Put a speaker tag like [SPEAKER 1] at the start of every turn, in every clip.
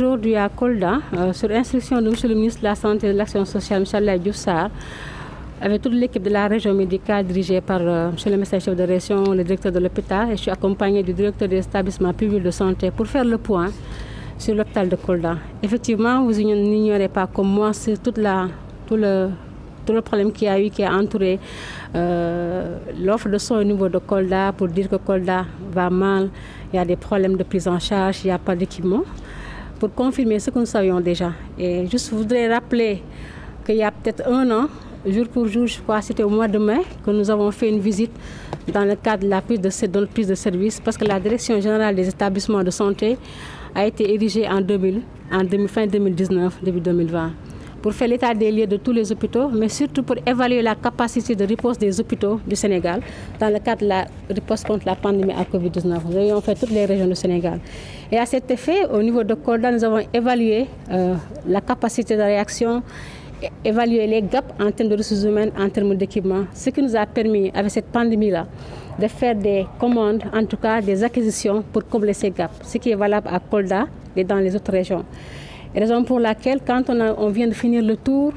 [SPEAKER 1] aujourd'hui à Kolda, sur instruction de M. le ministre de la Santé et de l'Action sociale, M. Abdoulaye Diouf Sarr, avec toute l'équipe de la région médicale dirigée par M. le médecin-chef de région, le directeur de l'hôpital, et je suis accompagné du directeur des établissements publics de santé pour faire le point sur l'hôpital de Kolda. Effectivement, vous n'ignorez pas comme moi sur tout le problème qui a entouré l'offre de soins au niveau de Kolda, pour dire que Kolda va mal, il y a des problèmes de prise en charge, il n'y a pas d'équipement, pour confirmer ce que nous savions déjà. Et juste, je voudrais rappeler qu'il y a peut-être un an, jour pour jour, je crois que c'était au mois de mai, que nous avons fait une visite dans le cadre de la prise de service, parce que la Direction générale des établissements de santé a été érigée en fin 2019, début 2020. Pour faire l'état des lieux de tous les hôpitaux, mais surtout pour évaluer la capacité de riposte des hôpitaux du Sénégal dans le cadre de la riposte contre la pandémie à Covid-19. Nous avons fait toutes les régions du Sénégal. Et à cet effet, au niveau de Kolda, nous avons évalué la capacité de réaction, évalué les gaps en termes de ressources humaines, en termes d'équipement, ce qui nous a permis, avec cette pandémie-là, de faire des commandes, en tout cas des acquisitions pour combler ces gaps, ce qui est valable à Kolda et dans les autres régions. Raison pour laquelle, quand on vient de finir le tour,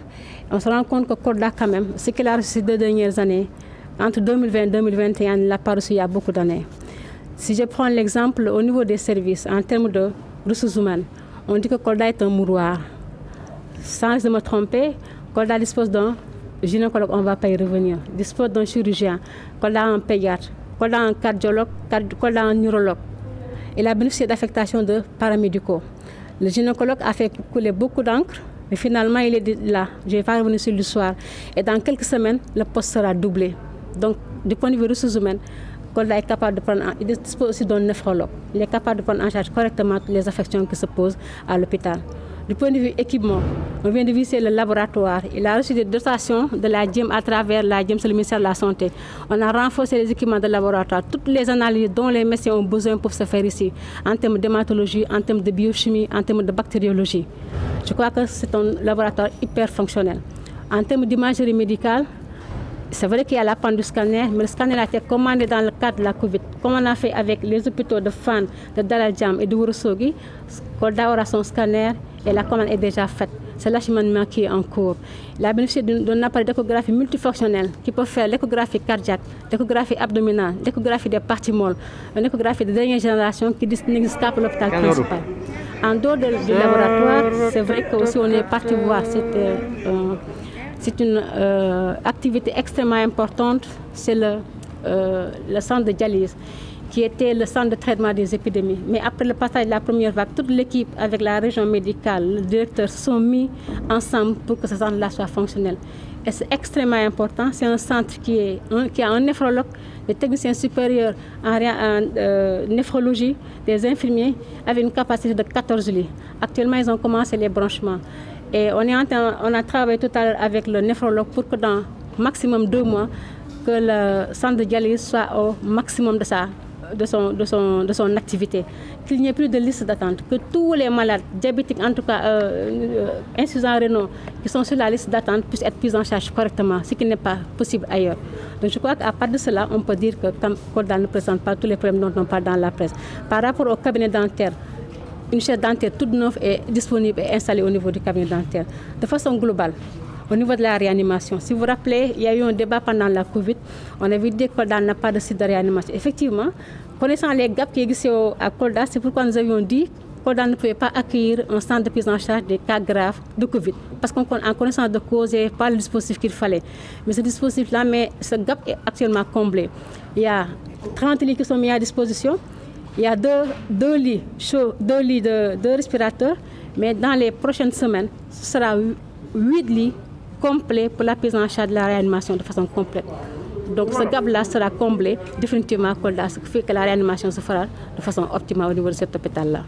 [SPEAKER 1] on se rend compte que Kolda, quand même, ce qu'il a reçu ces 2 dernières années, entre 2020 et 2021, il l'a pas reçu il y a beaucoup d'années. Si je prends l'exemple au niveau des services, en termes de ressources humaines, on dit que Kolda est un mouroir. Sans me tromper, Kolda dispose d'un gynécologue, on ne va pas y revenir, dispose d'un chirurgien, Kolda a un pédiatre, Kolda a un cardiologue, Kolda a un neurologue. Il a bénéficié d'affectation de paramédicaux. Le gynécologue a fait couler beaucoup d'encre, mais finalement il est là. Je ne vais pas revenir sur l'histoire. Et dans quelques semaines, le poste sera doublé. Donc, du point de vue ressources humaines, Kolda est capable de prendre, il dispose aussi d'un néphrologue. Il est capable de prendre en charge correctement les affections qui se posent à l'hôpital. Du point de vue équipement, on vient de visiter le laboratoire. Il a reçu des dotations de la DIEM à travers la DIEM, c'est le ministère de la Santé. On a renforcé les équipements de laboratoire. Toutes les analyses dont les médecins ont besoin pour se faire ici, en termes d'hématologie, en termes de biochimie, en termes de bactériologie. Je crois que c'est un laboratoire hyper fonctionnel. En termes d'imagerie médicale, c'est vrai qu'il y a la panne du scanner, mais le scanner a été commandé dans le cadre de la Covid. Comme on a fait avec les hôpitaux de Fan, de Dalal Jamm et de Ourossogui, Kolda aura son scanner et la commande est déjà faite. C'est l'acheminement qui est en cours. Il a bénéficié d'un appareil d'échographie multifonctionnel qui peut faire l'échographie cardiaque, l'échographie abdominale, l'échographie des parties molles, une échographie de dernière génération qui n'existe qu'à l'hôpital principal. En dehors du laboratoire, c'est vrai qu'aussi on est parti voir c'est une activité extrêmement importante, c'est le centre de dialyse, qui était le centre de traitement des épidémies. Mais après le passage de la première vague, toute l'équipe avec la région médicale, le directeur, se sont mis ensemble pour que ce centre-là soit fonctionnel. Et c'est extrêmement important. C'est un centre qui a un néphrologue, des techniciens supérieurs en néphrologie, des infirmiers, avec une capacité de 14 lits. Actuellement, ils ont commencé les branchements. Et on a travaillé tout à l'heure avec le néphrologue pour que dans maximum 2 mois, que le centre de dialyse soit au maximum de son activité. Qu'il n'y ait plus de liste d'attente, que tous les malades diabétiques, en tout cas insuffisants rénaux, qui sont sur la liste d'attente puissent être pris en charge correctement, ce qui n'est pas possible ailleurs. Donc je crois qu'à part de cela, on peut dire que Kolda ne présente pas tous les problèmes dont on parle dans la presse. Par rapport au cabinet dentaire, une chaise dentaire toute neuve est disponible et installée au niveau du cabinet dentaire. De façon globale, au niveau de la réanimation, si vous vous rappelez, il y a eu un débat pendant la Covid. On avait dit que Kolda n'a pas de site de réanimation. Effectivement, connaissant les gaps qui existaient à Kolda, c'est pourquoi nous avions dit que Kolda ne pouvait pas accueillir un centre de prise en charge des cas graves de Covid. Parce qu'en connaissance de cause, il n'y avait pas le dispositif qu'il fallait. Mais ce dispositif-là, ce gap est actuellement comblé. Il y a 30 lits qui sont mis à disposition. Il y a deux lits chauds, 2 lits de respirateurs, mais dans les prochaines semaines, ce sera 8 lits complets pour la prise en charge de la réanimation de façon complète. Donc ce gap-là sera comblé définitivement à Kolda, ce qui fait que la réanimation se fera de façon optimale au niveau de cet hôpital-là.